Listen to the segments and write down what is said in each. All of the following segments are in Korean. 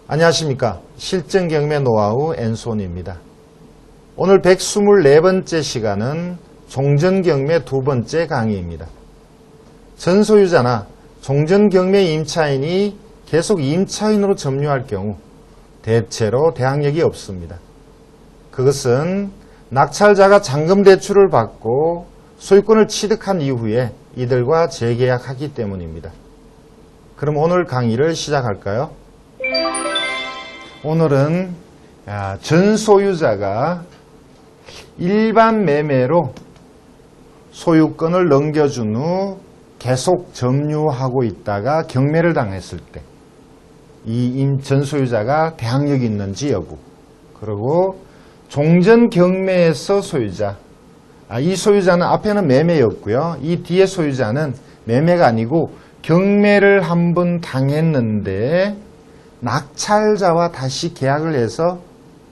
안녕하십니까. 실전경매 노하우 앤손입니다. 오늘 124번째 시간은 종전경매 두 번째 강의입니다. 전소유자나 종전경매 임차인이 계속 임차인으로 점유할 경우 대체로 대항력이 없습니다. 그것은 낙찰자가 잔금 대출을 받고 소유권을 취득한 이후에 이들과 재계약하기 때문입니다. 그럼 오늘 강의를 시작할까요? 오늘은 전소유자가 일반 매매로 소유권을 넘겨준 후 계속 점유하고 있다가 경매를 당했을 때 이 전소유자가 대항력이 있는지 여부, 그리고 종전 경매에서 소유자, 이 소유자는 앞에는 매매였고요. 이 뒤에 소유자는 매매가 아니고 경매를 한번 당했는데 낙찰자와 다시 계약을 해서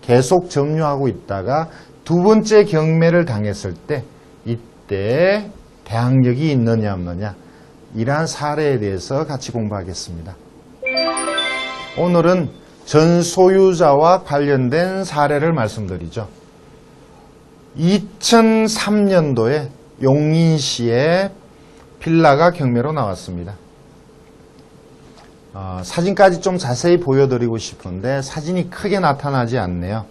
계속 점유하고 있다가 두 번째 경매를 당했을 때 이때 대항력이 있느냐 없느냐, 이러한 사례에 대해서 같이 공부하겠습니다. 오늘은 전소유자와 관련된 사례를 말씀드리죠. 2003년도에 용인시에 빌라가 경매로 나왔습니다. 사진까지 좀 자세히 보여드리고 싶은데 사진이 크게 나타나지 않네요.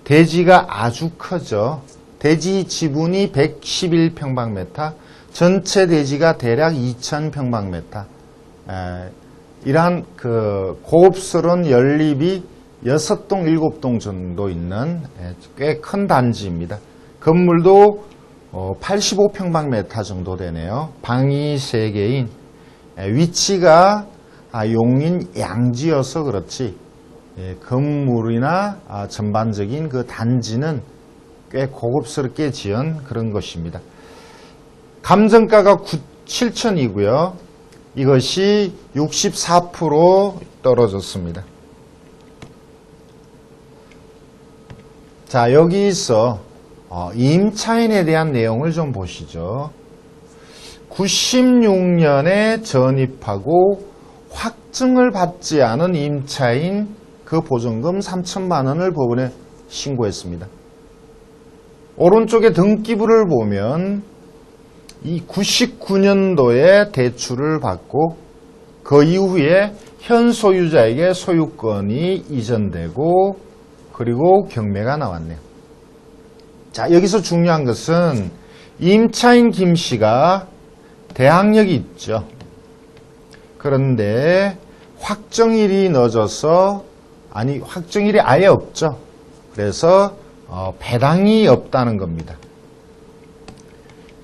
대지가 아주 크죠. 대지 지분이 111평방미터, 전체 대지가 대략 2000평방미터. 이러한 고급스러운 연립이 6동, 7동 정도 있는 꽤 큰 단지입니다. 건물도 85평방미터 정도 되네요. 방이 3개인, 위치가 용인 양지여서 그렇지 건물이나 전반적인 그 단지는 꽤 고급스럽게 지은 그런 것입니다. 감정가가 7천이고요. 이것이 64% 떨어졌습니다. 자, 여기서 임차인에 대한 내용을 좀 보시죠. 96년에 전입하고 확정을 받지 않은 임차인 그 보증금 3천만 원을 법원에 신고했습니다. 오른쪽에 등기부를 보면 이 99년도에 대출을 받고 그 이후에 현 소유자에게 소유권이 이전되고 그리고 경매가 나왔네요. 자, 여기서 중요한 것은 임차인 김 씨가 대항력이 있죠. 그런데 확정일이 늦어서, 확정일이 아예 없죠. 그래서 배당이 없다는 겁니다.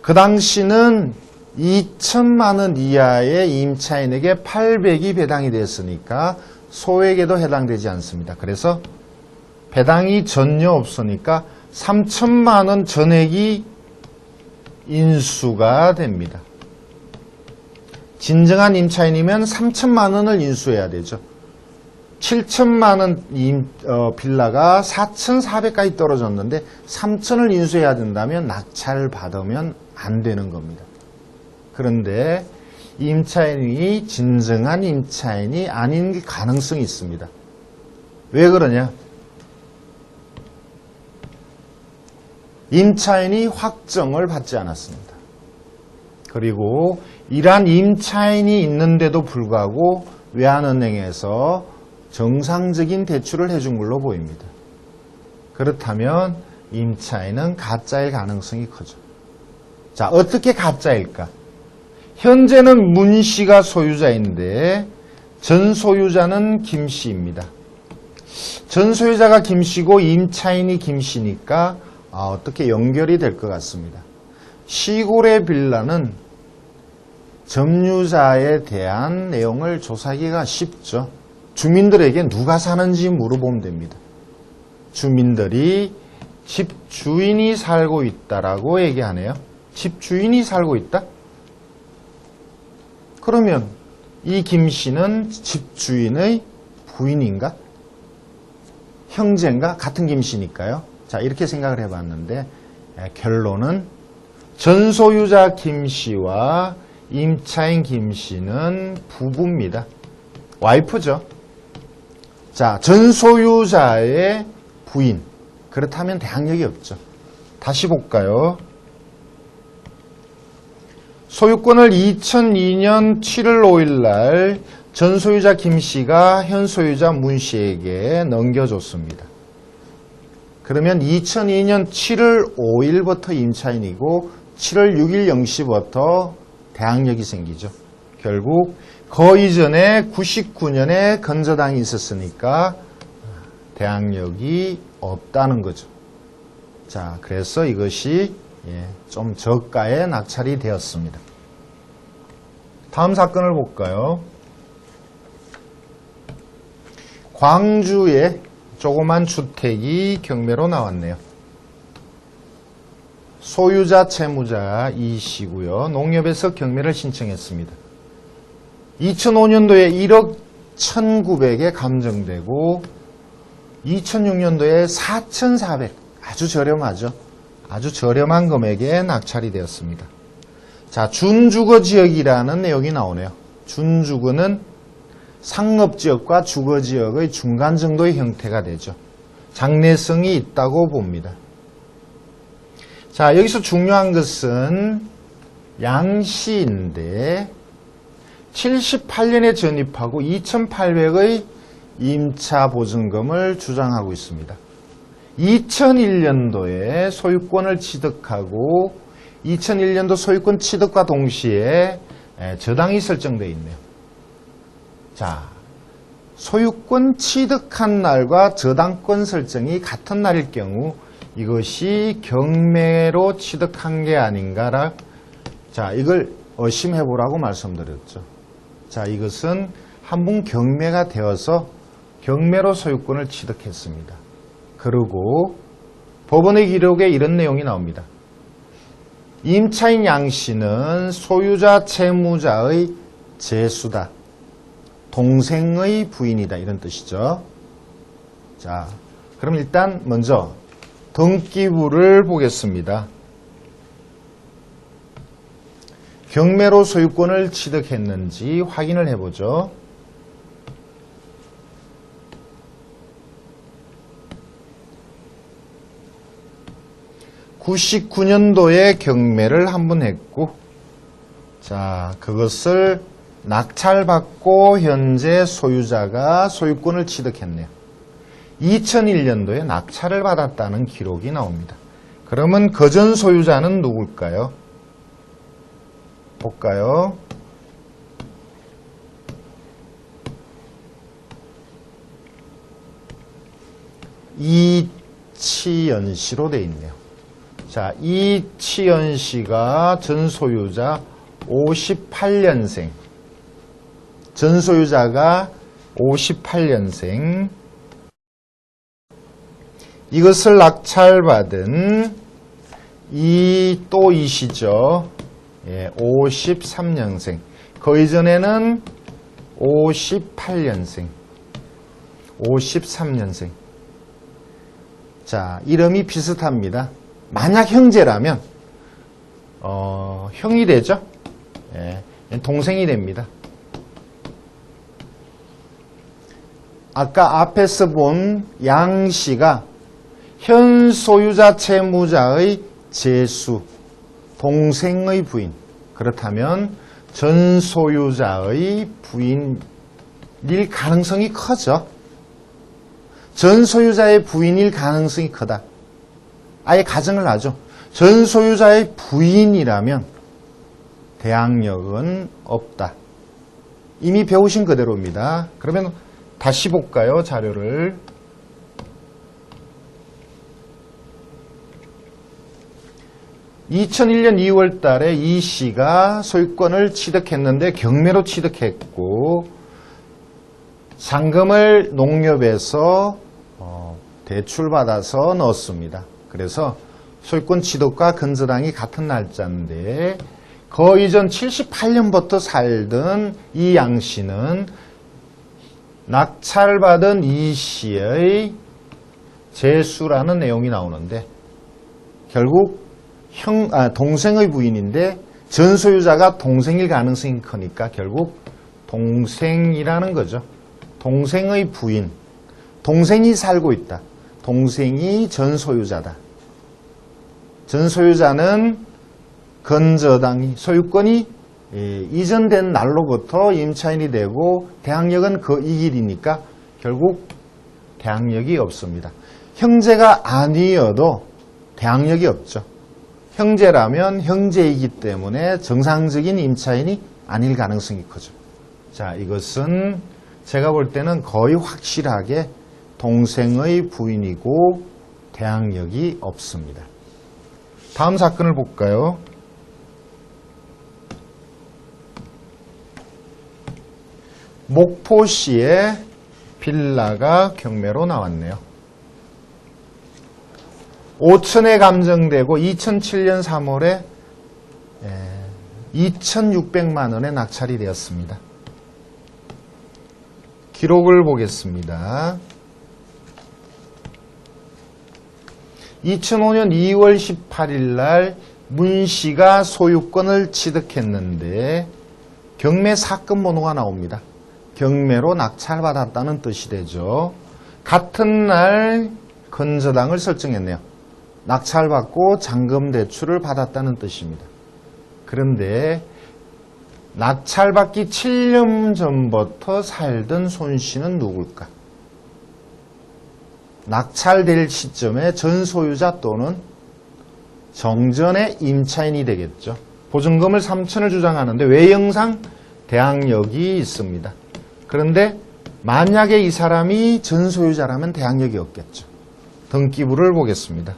그 당시는 2천만 원 이하의 임차인에게 800이 배당이 됐으니까 소액에도 해당되지 않습니다. 그래서 배당이 전혀 없으니까 3천만 원 전액이 인수가 됩니다. 진정한 임차인이면 3천만 원을 인수해야 되죠. 7천만 원 빌라가 4,400까지 떨어졌는데 3천을 인수해야 된다면 낙찰을 받으면 안 되는 겁니다. 그런데 임차인이 진정한 임차인이 아닌 가능성이 있습니다. 왜 그러냐? 임차인이 확정을 받지 않았습니다. 그리고 이러한 임차인이 있는데도 불구하고 외환은행에서 정상적인 대출을 해준 걸로 보입니다. 그렇다면 임차인은 가짜일 가능성이 크죠. 자, 어떻게 가짜일까? 현재는 문 씨가 소유자인데 전소유자는 김 씨입니다. 전소유자가 김 씨고 임차인이 김 씨니까 어떻게 연결이 될 것 같습니다. 시골의 빌라는 점유자에 대한 내용을 조사하기가 쉽죠. 주민들에게 누가 사는지 물어보면 됩니다. 주민들이 집주인이 살고 있다라고 얘기하네요. 집주인이 살고 있다? 그러면 이 김 씨는 집주인의 부인인가? 형제인가? 같은 김 씨니까요. 자, 이렇게 생각을 해봤는데 결론은 전소유자 김 씨와 임차인 김 씨는 부부입니다. 와이프죠. 자, 전소유자의 부인. 그렇다면 대항력이 없죠. 다시 볼까요? 소유권을 2002년 7월 5일 날 전소유자 김씨가 현소유자 문씨에게 넘겨줬습니다. 그러면 2002년 7월 5일부터 임차인이고 7월 6일 0시부터 대항력이 생기죠. 결국 그 이전에 99년에 건저당이 있었으니까 대항력이 없다는 거죠. 자, 그래서 이것이 좀 저가에 낙찰이 되었습니다. 다음 사건을 볼까요? 광주에 조그만 주택이 경매로 나왔네요. 소유자 채무자 이씨고요. 농협에서 경매를 신청했습니다. 2005년도에 1억 1,900에 감정되고 2006년도에 4,400, 아주 저렴하죠. 아주 저렴한 금액에 낙찰이 되었습니다. 자, 준주거지역이라는 내용이 나오네요. 준주거는 상업지역과 주거지역의 중간 정도의 형태가 되죠. 장래성이 있다고 봅니다. 자, 여기서 중요한 것은 양씨인데 78년에 전입하고 2,800의 임차 보증금을 주장하고 있습니다. 2001년도에 소유권을 취득하고 2001년도 소유권 취득과 동시에 저당이 설정되어 있네요. 자, 소유권 취득한 날과 저당권 설정이 같은 날일 경우 이것이 경매로 취득한 게 아닌가라. 자, 이걸 의심해 보라고 말씀드렸죠. 자, 이것은 한 번 경매가 되어서 경매로 소유권을 취득했습니다. 그리고 법원의 기록에 이런 내용이 나옵니다. 임차인 양씨는 소유자 채무자의 제수다. 동생의 부인이다. 이런 뜻이죠. 자, 그럼 일단 먼저 등기부를 보겠습니다. 경매로 소유권을 취득했는지 확인을 해보죠. (99년도에) 경매를 한 번 했고, 자, 그것을 낙찰받고 현재 소유자가 소유권을 취득했네요. 2001년도에 낙찰을 받았다는 기록이 나옵니다. 그러면 그전 소유자는 누굴까요? 볼까요? 이치연 씨로 되어 있네요. 자, 이치연 씨가 전소유자 58년생. 전소유자가 58년생. 이것을 낙찰받은 또 이시죠. 53년생. 그 이전에는 58년생. 53년생. 자, 이름이 비슷합니다. 만약 형제라면 형이 되죠. 동생이 됩니다. 아까 앞에서 본 양씨가 현 소유자 채무자의 제수, 동생의 부인. 그렇다면 전 소유자의 부인일 가능성이 크죠. 전 소유자의 부인일 가능성이 크다. 아예 가정을 하죠. 전 소유자의 부인이라면 대항력은 없다. 이미 배우신 그대로입니다. 그러면 다시 볼까요? 자료를. (2001년 2월) 달에 이 씨가 소유권을 취득했는데 경매로 취득했고 잔금을 농협에서 대출받아서 넣었습니다. 그래서 소유권 취득과 건저당이 같은 날짜인데 그 이전 78년부터 살던 이 양 씨는 낙찰받은 이 씨의 제수라는 내용이 나오는데 결국 동생의 부인인데 전소유자가 동생일 가능성이 크니까 결국 동생이라는 거죠. 동생의 부인. 동생이 살고 있다. 동생이 전소유자다. 전소유자는 건저당이 소유권이 이전된 날로부터 임차인이 되고 대항력은 그 이 길이니까 결국 대항력이 없습니다. 형제가 아니어도 대항력이 없죠. 형제라면 형제이기 때문에 정상적인 임차인이 아닐 가능성이 크죠. 자, 이것은 제가 볼 때는 거의 확실하게 동생의 부인이고 대항력이 없습니다. 다음 사건을 볼까요? 목포시에 빌라가 경매로 나왔네요. 5천에 감정되고 2007년 3월에 2,600만 원에 낙찰이 되었습니다. 기록을 보겠습니다. 2005년 2월 18일 날 문씨가 소유권을 취득했는데 경매 사건 번호가 나옵니다. 경매로 낙찰받았다는 뜻이 되죠. 같은 날 건저당을 설정했네요. 낙찰받고 잔금 대출을 받았다는 뜻입니다. 그런데 낙찰받기 7년 전부터 살던 손씨는 누굴까? 낙찰될 시점에 전소유자 또는 정전의 임차인이 되겠죠. 보증금을 3천을 주장하는데 외형상 대항력이 있습니다. 그런데 만약에 이 사람이 전소유자라면 대항력이 없겠죠. 등기부를 보겠습니다.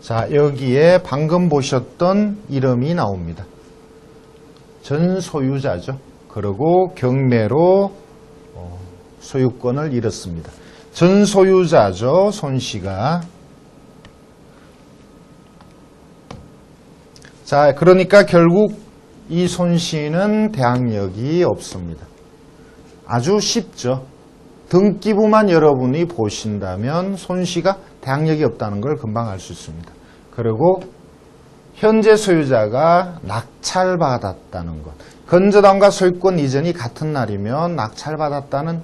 자, 여기에 방금 보셨던 이름이 나옵니다. 전소유자죠. 그리고 경매로 소유권을 잃었습니다. 전소유자죠. 손씨가. 자, 그러니까 결국 이 손씨는 대항력이 없습니다. 아주 쉽죠. 등기부만 여러분이 보신다면 손씨가 대항력이 없다는 걸 금방 알 수 있습니다. 그리고 현재 소유자가 낙찰받았다는 것. 건저당과 소유권 이전이 같은 날이면 낙찰받았다는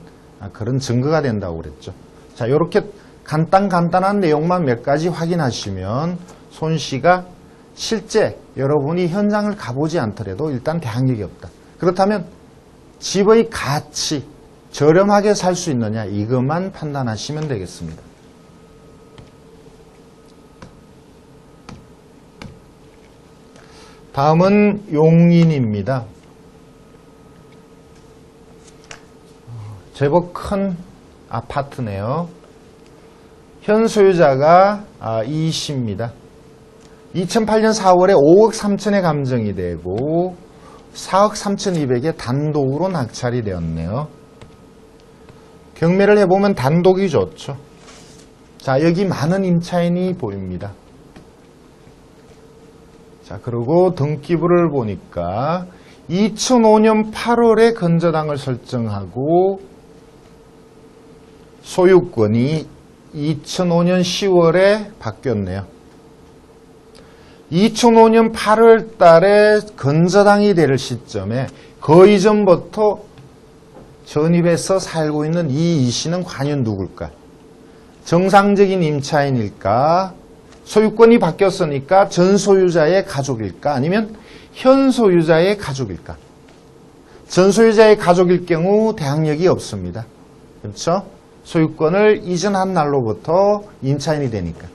그런 증거가 된다고 그랬죠. 자, 이렇게 간단한 내용만 몇 가지 확인하시면 손씨가 실제 여러분이 현장을 가보지 않더라도 일단 대항력이 없다. 그렇다면 집의 가치, 저렴하게 살 수 있느냐 이것만 판단하시면 되겠습니다. 다음은 용인입니다. 제법 큰 아파트네요. 현 소유자가 이 씨입니다. 2008년 4월에 5억 3천에 감정이 되고 4억 3,200에 단독으로 낙찰이 되었네요. 경매를 해보면 단독이 좋죠. 자, 여기 많은 임차인이 보입니다. 자, 그리고 등기부를 보니까 2005년 8월에 건저당을 설정하고 소유권이 2005년 10월에 바뀌었네요. 2005년 8월 달에 건저당이 될 시점에 그 이전부터 전입해서 살고 있는 이 씨는 과연 누굴까? 정상적인 임차인일까? 소유권이 바뀌었으니까 전소유자의 가족일까? 아니면 현소유자의 가족일까? 전소유자의 가족일 경우 대항력이 없습니다. 그렇죠? 소유권을 이전한 날로부터 임차인이 되니까.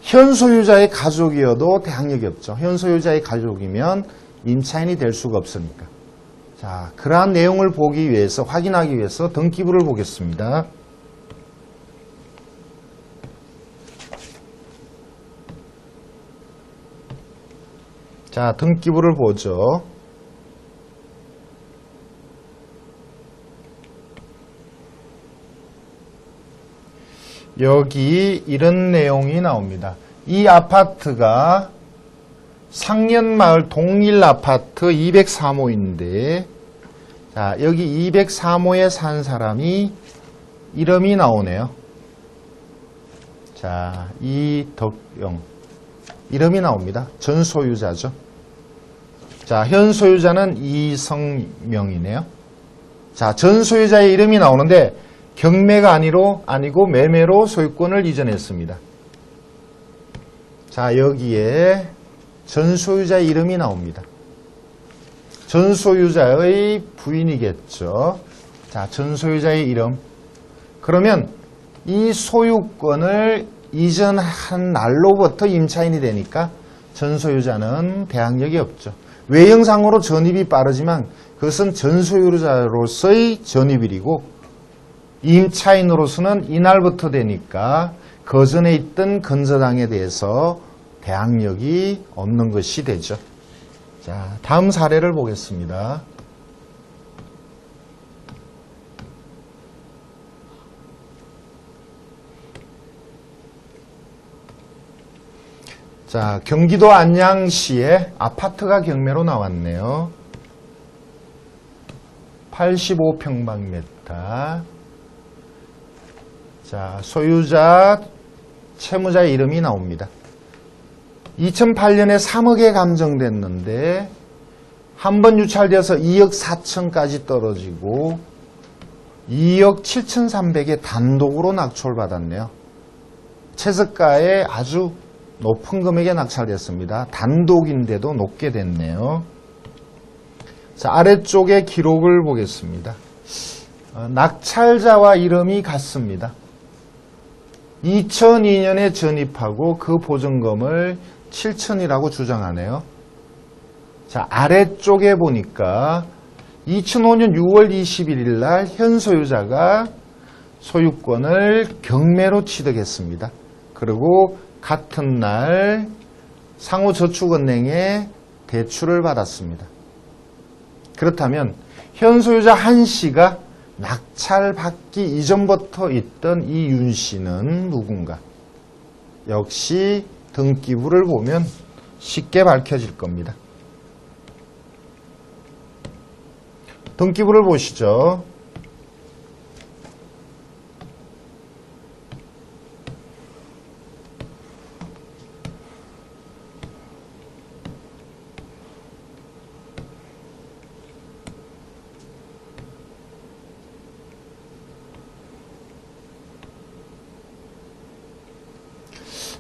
현소유자의 가족이어도 대항력이 없죠. 현소유자의 가족이면 임차인이 될 수가 없으니까. 자, 그러한 내용을 보기 위해서, 확인하기 위해서 등기부를 보겠습니다. 자, 등기부를 보죠. 여기 이런 내용이 나옵니다. 이 아파트가 상년마을 동일아파트 203호인데 자, 여기 203호에 산 사람이 이름이 나오네요. 자, 이덕영. 이름이 나옵니다. 전 소유자죠. 자, 현 소유자는 이성명이네요. 자, 전 소유자의 이름이 나오는데 경매가 아니고 매매로 소유권을 이전했습니다. 자, 여기에 전 소유자의 이름이 나옵니다. 전 소유자의 부인이겠죠. 자, 전 소유자의 이름. 그러면 이 소유권을 이전한 날로부터 임차인이 되니까 전 소유자는 대항력이 없죠. 외형상으로 전입이 빠르지만 그것은 전 소유자로서의 전입일이고 임차인으로서는 이날부터 되니까 그 전에 있던 건설당에 대해서 대항력이 없는 것이 되죠. 자, 다음 사례를 보겠습니다. 자, 경기도 안양시에 아파트가 경매로 나왔네요. 85평방미터. 자, 소유자, 채무자의 이름이 나옵니다. 2008년에 3억에 감정됐는데 한 번 유찰되어서 2억 4천까지 떨어지고 2억 7,300에 단독으로 낙찰받았네요. 최저가에 아주 높은 금액에 낙찰됐습니다. 단독인데도 높게 됐네요. 자, 아래쪽에 기록을 보겠습니다. 낙찰자와 이름이 같습니다. 2002년에 전입하고 그 보증금을 7천이라고 주장하네요. 자, 아래쪽에 보니까 2005년 6월 21일 날 현 소유자가 소유권을 경매로 취득했습니다. 그리고 같은 날 상호저축은행에 대출을 받았습니다. 그렇다면 현 소유자 한 씨가 낙찰받기 이전부터 있던 이 윤 씨는 누군가? 역시 등기부를 보면 쉽게 밝혀질 겁니다. 등기부를 보시죠.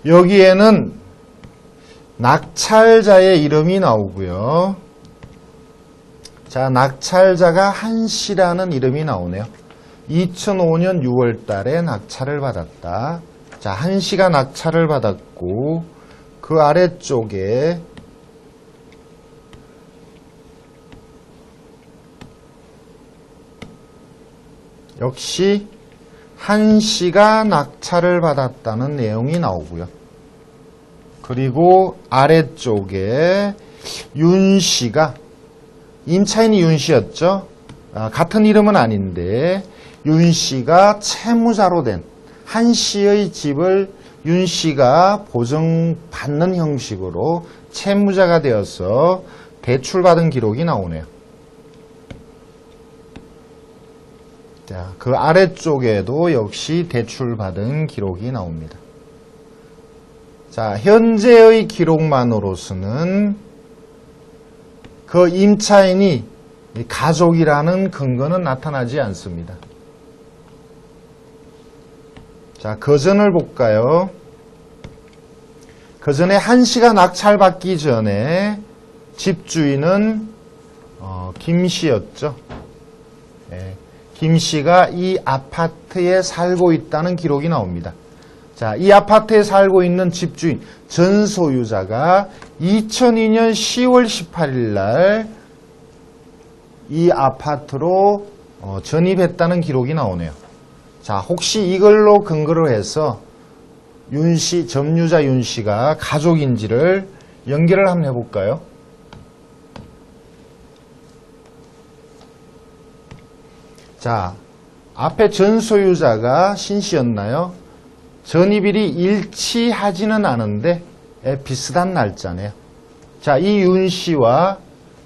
여기에는 낙찰자의 이름이 나오고요. 자, 낙찰자가 한 씨라는 이름이 나오네요. 2005년 6월 달에 낙찰을 받았다. 자, 한 씨가 낙찰을 받았고 그 아래쪽에 역시 한 씨가 낙찰을 받았다는 내용이 나오고요. 그리고 아래쪽에 윤 씨가 임차인이 윤 씨였죠. 같은 이름은 아닌데 윤 씨가 채무자로 된 한 씨의 집을 윤 씨가 보증받는 형식으로 채무자가 되어서 대출받은 기록이 나오네요. 자, 그 아래쪽에도 역시 대출받은 기록이 나옵니다. 자, 현재의 기록만으로서는 그 임차인이 가족이라는 근거는 나타나지 않습니다. 자, 거전을 볼까요? 거전에 한 씨가 낙찰받기 전에 집주인은 김 씨였죠. 네. 김 씨가 이 아파트에 살고 있다는 기록이 나옵니다. 자, 이 아파트에 살고 있는 집주인, 전 소유자가 2002년 10월 18일 날 이 아파트로 전입했다는 기록이 나오네요. 자, 혹시 이걸로 근거로 해서 윤 씨, 점유자 윤 씨가 가족인지를 연결을 한번 해볼까요? 자, 앞에 전 소유자가 신 씨였나요? 전입일이 일치하지는 않은데 비슷한 날짜네요. 자, 이 윤 씨와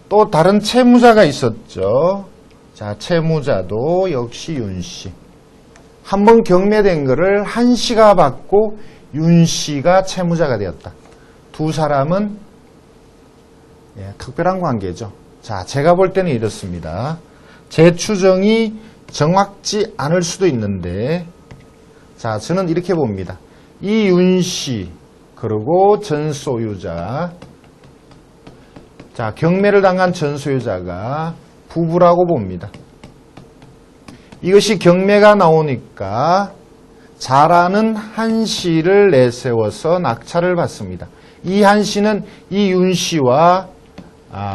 또 다른 채무자가 있었죠. 자, 채무자도 역시 윤씨. 한번 경매된 거를 한씨가 받고 윤씨가 채무자가 되었다. 두 사람은 특별한 관계죠. 자, 제가 볼 때는 이렇습니다. 제 추정이 정확지 않을 수도 있는데, 자, 저는 이렇게 봅니다. 이 윤씨, 그리고 전소유자, 자, 경매를 당한 전소유자가 부부라고 봅니다. 이것이 경매가 나오니까 잘 아는 한씨를 내세워서 낙찰을 받습니다. 이 한씨는 이 윤씨와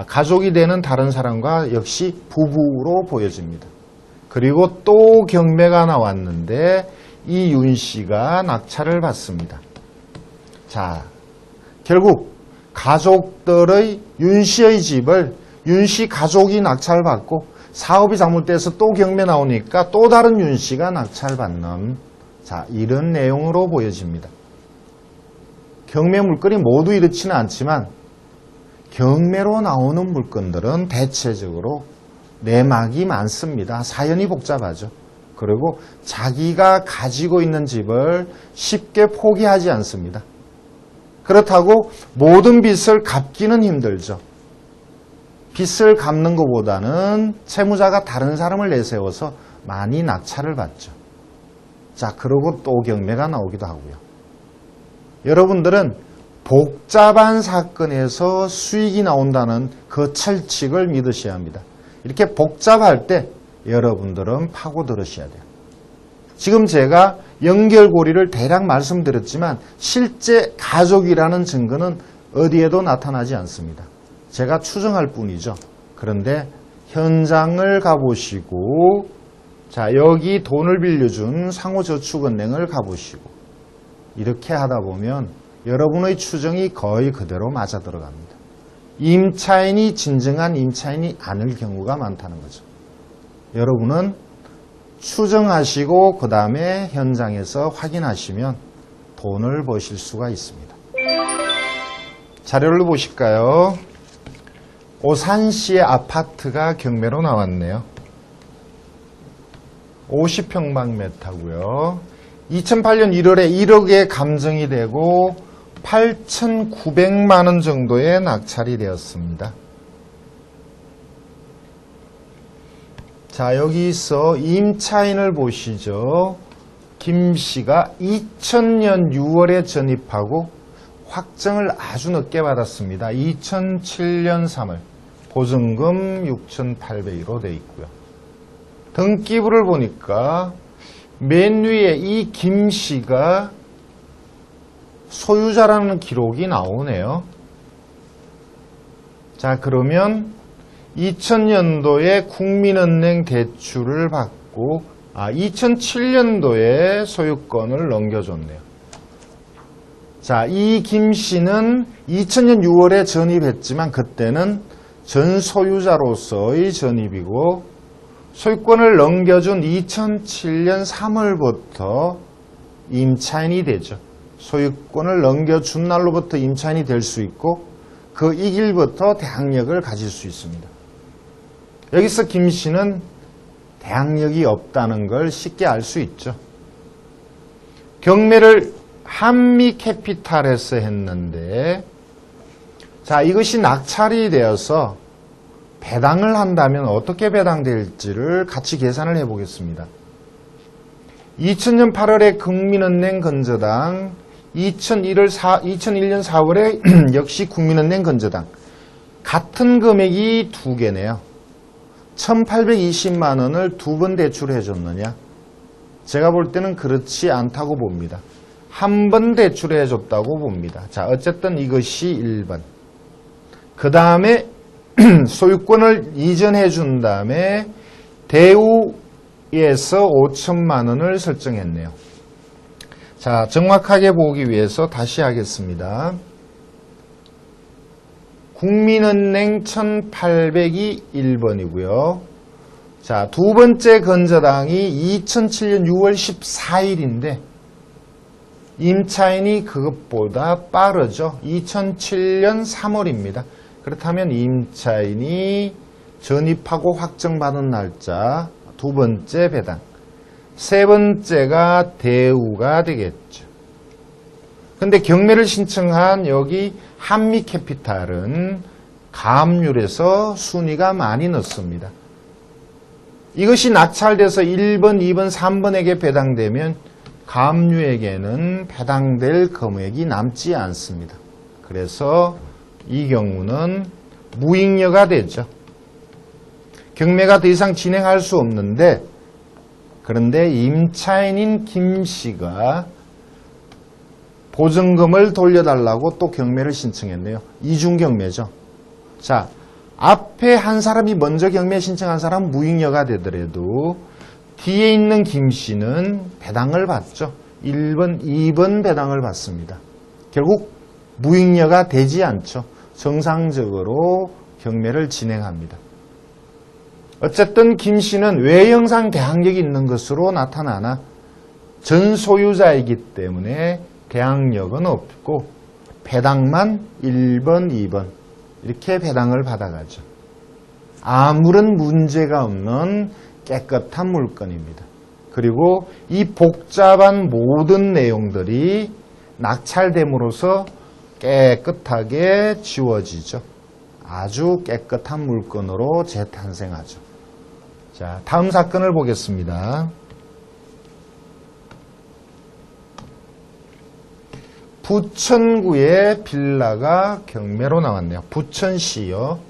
가족이 되는 다른 사람과 역시 부부로 보여집니다. 그리고 또 경매가 나왔는데 이 윤씨가 낙찰을 받습니다. 자, 결국 가족들의 윤씨의 집을 윤씨 가족이 낙찰받고 사업이 잘못돼서 또 경매 나오니까 또 다른 윤씨가 낙찰받는, 자, 이런 내용으로 보여집니다. 경매 물건이 모두 이렇지는 않지만 경매로 나오는 물건들은 대체적으로 내막이 많습니다. 사연이 복잡하죠. 그리고 자기가 가지고 있는 집을 쉽게 포기하지 않습니다. 그렇다고 모든 빚을 갚기는 힘들죠. 빚을 갚는 것보다는 채무자가 다른 사람을 내세워서 많이 낙찰을 받죠. 자, 그러고 또 경매가 나오기도 하고요. 여러분들은 복잡한 사건에서 수익이 나온다는 그 철칙을 믿으셔야 합니다. 이렇게 복잡할 때 여러분들은 파고들으셔야 돼요. 지금 제가 연결고리를 대략 말씀드렸지만 실제 가족이라는 증거는 어디에도 나타나지 않습니다. 제가 추정할 뿐이죠. 그런데 현장을 가보시고, 자, 여기 돈을 빌려준 상호저축은행을 가보시고, 이렇게 하다 보면 여러분의 추정이 거의 그대로 맞아 들어갑니다. 임차인이 진정한 임차인이 아닐 경우가 많다는 거죠. 여러분은 추정하시고 그 다음에 현장에서 확인하시면 돈을 버실 수가 있습니다. 자료를 보실까요? 오산시의 아파트가 경매로 나왔네요. 50평방미터고요. 2008년 1월에 1억에 감정이 되고 8,900만 원 정도의 낙찰이 되었습니다. 자, 여기서 임차인을 보시죠. 김씨가 2000년 6월에 전입하고 확정을 아주 늦게 받았습니다. 2007년 3월 보증금 6,800으로 되어 있고요. 등기부를 보니까 맨 위에 이 김씨가 소유자라는 기록이 나오네요. 자, 그러면 2000년도에 국민은행 대출을 받고 2007년도에 소유권을 넘겨줬네요. 자, 이 김씨는 2000년 6월에 전입했지만 그때는 전소유자로서의 전입이고 소유권을 넘겨준 2007년 3월부터 임차인이 되죠. 소유권을 넘겨준 날로부터 임차인이 될 수 있고 그 이 길부터 대항력을 가질 수 있습니다. 여기서 김씨는 대항력이 없다는 걸 쉽게 알 수 있죠. 경매를 한미캐피탈에서 했는데, 자, 이것이 낙찰이 되어서 배당을 한다면 어떻게 배당될지를 같이 계산을 해보겠습니다. 2000년 8월에 국민은행 건저당, 2001년 4월에 역시 국민은행 건저당. 같은 금액이 두 개네요. 1820만 원을 두 번 대출해 줬느냐? 제가 볼 때는 그렇지 않다고 봅니다. 한 번 대출해 줬다고 봅니다. 자, 어쨌든 이것이 1번. 그 다음에 소유권을 이전해 준 다음에 대우에서 5천만 원을 설정했네요. 자, 정확하게 보기 위해서 다시 하겠습니다. 국민은행 1800이 1번이고요. 자, 두 번째 건저당이 2007년 6월 14일인데 임차인이 그것보다 빠르죠. 2007년 3월입니다. 그렇다면 임차인이 전입하고 확정받은 날짜, 두 번째 배당, 세 번째가 대우가 되겠죠. 근데 경매를 신청한 여기 한미캐피탈은 가압류에서 순위가 많이 넣습니다. 이것이 낙찰돼서 1번, 2번, 3번에게 배당되면 가압류에게는 배당될 금액이 남지 않습니다. 그래서 이 경우는 무익녀가 되죠. 경매가 더 이상 진행할 수 없는데, 그런데 임차인인 김 씨가 보증금을 돌려달라고 또 경매를 신청했네요. 이중경매죠. 자, 앞에 한 사람이 먼저 경매 신청한 사람은 무익녀가 되더라도 뒤에 있는 김 씨는 배당을 받죠. 1번, 2번 배당을 받습니다. 결국 무익녀가 되지 않죠. 정상적으로 경매를 진행합니다. 어쨌든 김 씨는 외형상 대항력이 있는 것으로 나타나나 전 소유자이기 때문에 대항력은 없고 배당만 1번, 2번 이렇게 배당을 받아가죠. 아무런 문제가 없는 깨끗한 물건입니다. 그리고 이 복잡한 모든 내용들이 낙찰됨으로써 깨끗하게 지워지죠. 아주 깨끗한 물건으로 재탄생하죠. 자, 다음 사건을 보겠습니다. 부천구의 빌라가 경매로 나왔네요. 부천시요.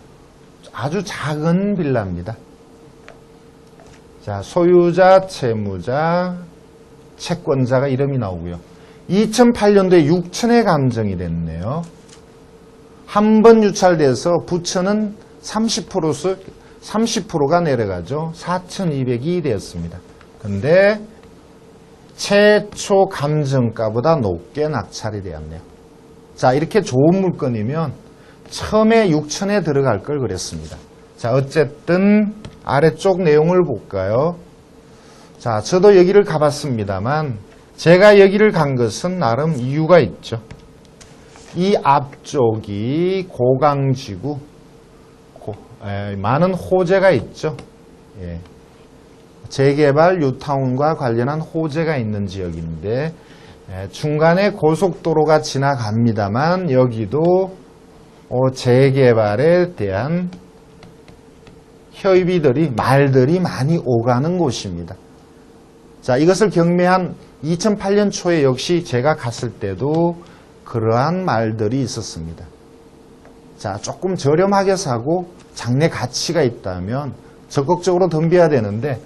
아주 작은 빌라입니다. 자, 소유자, 채무자, 채권자가 이름이 나오고요. 2008년도에 6천에 감정이 됐네요. 한 번 유찰돼서 부천은 30%가 내려가죠. 4,200이 되었습니다. 근데 최초 감정가보다 높게 낙찰이 되었네요. 자, 이렇게 좋은 물건이면 처음에 6천에 들어갈 걸 그랬습니다. 자, 어쨌든 아래쪽 내용을 볼까요? 자, 저도 여기를 가봤습니다만 제가 여기를 간 것은 나름 이유가 있죠. 이 앞쪽이 고강지구, 많은 호재가 있죠. 예. 재개발 뉴타운과 관련한 호재가 있는 지역인데 중간에 고속도로가 지나갑니다만 여기도 재개발에 대한 말들이 많이 오가는 곳입니다. 자, 이것을 경매한 2008년 초에 역시 제가 갔을 때도 그러한 말들이 있었습니다. 자, 조금 저렴하게 사고 장래 가치가 있다면 적극적으로 덤벼야 되는데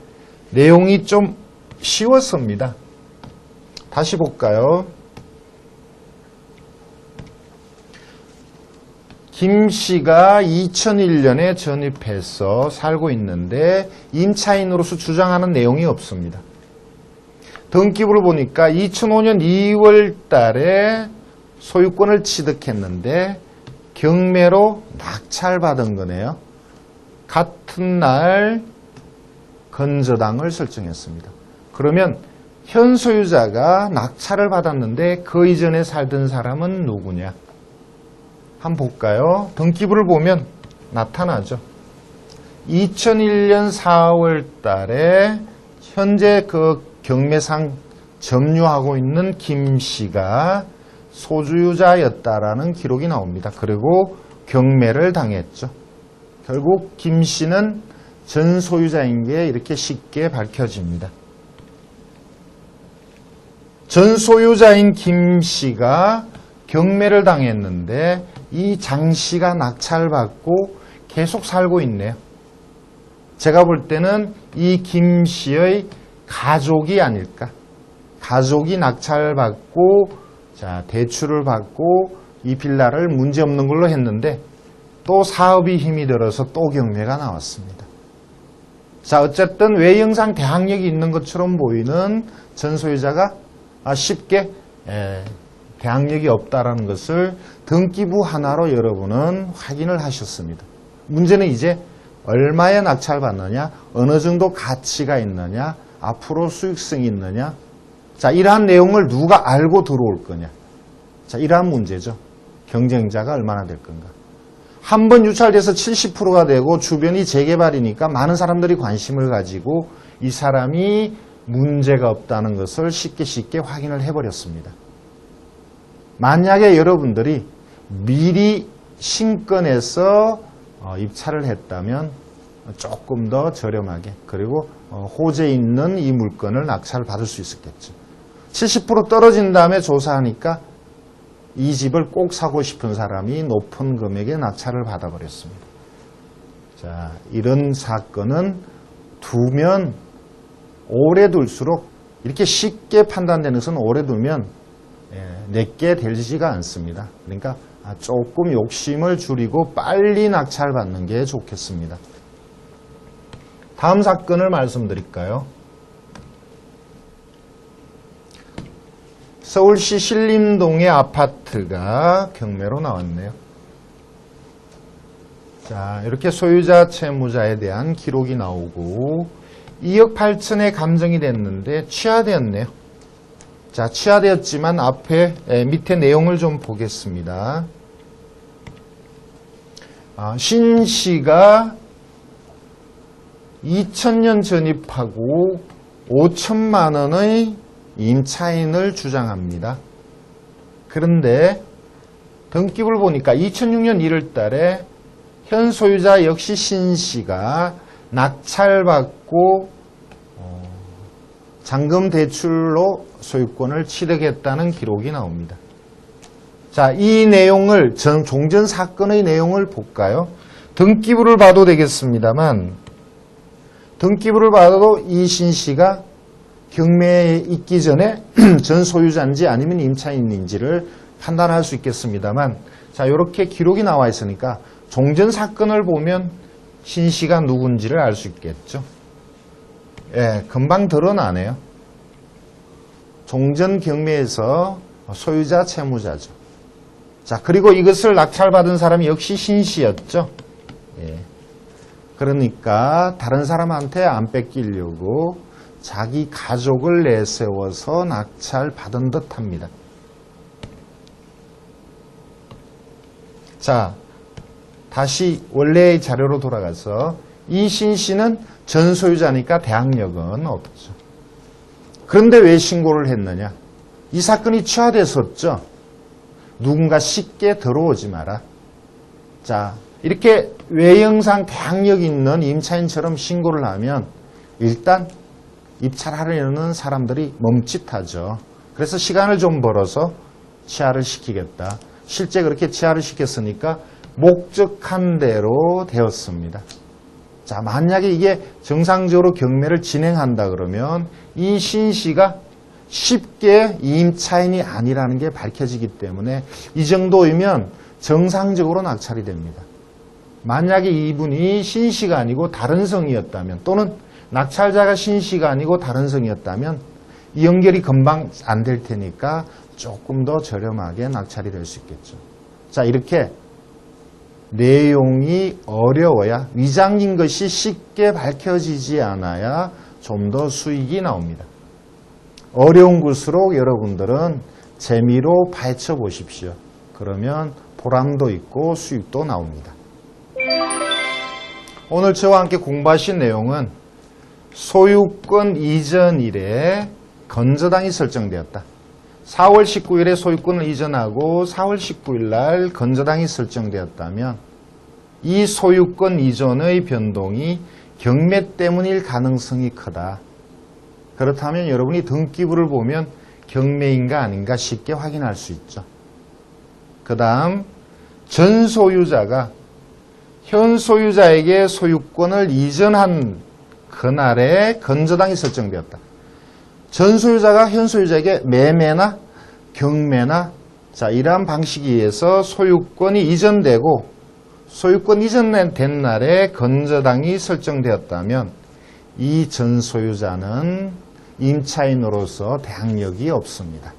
내용이 좀 쉬웠습니다. 다시 볼까요? 김 씨가 2001년에 전입해서 살고 있는데 임차인으로서 주장하는 내용이 없습니다. 등기부를 보니까 2005년 2월 달에 소유권을 취득했는데 경매로 낙찰받은 거네요. 같은 날 건저당을 설정했습니다. 그러면 현 소유자가 낙찰을 받았는데 그 이전에 살던 사람은 누구냐? 한번 볼까요? 등기부를 보면 나타나죠. 2001년 4월 달에 현재 그 경매상 점유하고 있는 김 씨가 소유자였다라는 기록이 나옵니다. 그리고 경매를 당했죠. 결국 김 씨는 전 소유자인 게 이렇게 쉽게 밝혀집니다. 전 소유자인 김 씨가 경매를 당했는데 이 장 씨가 낙찰받고 계속 살고 있네요. 제가 볼 때는 이 김 씨의 가족이 아닐까. 가족이 낙찰받고 자, 대출을 받고 이 빌라를 문제없는 걸로 했는데 또 사업이 힘이 들어서 또 경매가 나왔습니다. 자, 어쨌든 외형상 대항력이 있는 것처럼 보이는 전 소유자가 쉽게 대항력이 없다라는 것을 등기부 하나로 여러분은 확인을 하셨습니다. 문제는 이제 얼마에 낙찰받느냐, 어느 정도 가치가 있느냐, 앞으로 수익성이 있느냐. 자, 이러한 내용을 누가 알고 들어올 거냐. 자, 이러한 문제죠. 경쟁자가 얼마나 될 건가. 한 번 유찰돼서 70%가 되고 주변이 재개발이니까 많은 사람들이 관심을 가지고 이 사람이 문제가 없다는 것을 쉽게 확인을 해버렸습니다. 만약에 여러분들이 미리 신권해서 입찰을 했다면 조금 더 저렴하게 그리고 호재 있는 이 물건을 낙찰을 받을 수 있었겠죠. 70% 떨어진 다음에 조사하니까 이 집을 꼭 사고 싶은 사람이 높은 금액의 낙찰을 받아버렸습니다. 자, 이런 사건은 두면 오래 둘수록 이렇게 쉽게 판단되는 것은 오래 두면 내게 되지가 않습니다. 그러니까 조금 욕심을 줄이고 빨리 낙찰받는 게 좋겠습니다. 다음 사건을 말씀드릴까요? 서울시 신림동의 아파트가 경매로 나왔네요. 자, 이렇게 소유자 채무자에 대한 기록이 나오고 2억 8천에 감정이 됐는데 취하되었네요. 자, 취하되었지만 앞에 밑에 내용을 좀 보겠습니다. 신 씨가 2000년 전입하고 5천만 원의 임차인을 주장합니다. 그런데 등기부를 보니까 2006년 1월 달에 현 소유자 역시 신 씨가 낙찰받고 잔금 대출로 소유권을 취득했다는 기록이 나옵니다. 자, 이 내용을 종전 사건의 내용을 볼까요? 등기부를 봐도 되겠습니다만 등기부를 봐도 이 신 씨가 경매에 있기 전에 전 소유자인지 아니면 임차인인지를 판단할 수 있겠습니다만 자, 이렇게 기록이 나와 있으니까 종전 사건을 보면 신 씨가 누군지를 알 수 있겠죠. 예, 금방 드러나네요. 종전 경매에서 소유자 채무자죠. 자, 그리고 이것을 낙찰받은 사람이 역시 신 씨였죠. 예. 그러니까 다른 사람한테 안 뺏기려고 자기 가족을 내세워서 낙찰받은 듯 합니다. 자, 다시 원래의 자료로 돌아가서 이 신 씨는 전 소유자니까 대항력은 없죠. 그런데 왜 신고를 했느냐? 이 사건이 취하됐었죠. 누군가 쉽게 들어오지 마라. 자, 이렇게 외형상 대항력 있는 임차인처럼 신고를 하면 일단 입찰하려는 사람들이 멈칫하죠. 그래서 시간을 좀 벌어서 취하를 시키겠다. 실제 그렇게 취하를 시켰으니까 목적한 대로 되었습니다. 자, 만약에 이게 정상적으로 경매를 진행한다 그러면 이 신 씨가 쉽게 임차인이 아니라는 게 밝혀지기 때문에 이 정도이면 정상적으로 낙찰이 됩니다. 만약에 이분이 신 씨가 아니고 다른 성이었다면 또는 낙찰자가 신 씨가 아니고 다른 성이었다면 이 연결이 금방 안 될 테니까 조금 더 저렴하게 낙찰이 될 수 있겠죠. 자, 이렇게 내용이 어려워야 위장인 것이 쉽게 밝혀지지 않아야 좀 더 수익이 나옵니다. 어려운 것일수록 여러분들은 재미로 파헤쳐 보십시오. 그러면 보람도 있고 수익도 나옵니다. 오늘 저와 함께 공부하신 내용은 소유권 이전 일에 건저당이 설정되었다. 4월 19일에 소유권을 이전하고 4월 19일 날 건저당이 설정되었다면 이 소유권 이전의 변동이 경매 때문일 가능성이 크다. 그렇다면 여러분이 등기부를 보면 경매인가 아닌가 쉽게 확인할 수 있죠. 그 다음 전 소유자가 현 소유자에게 소유권을 이전한 그날에 건저당이 설정되었다. 전 소유자가 현 소유자에게 매매나 경매나 자, 이러한 방식에 의해서 소유권이 이전되고 소유권 이전된 날에 건저당이 설정되었다면 이 전 소유자는 임차인으로서 대항력이 없습니다.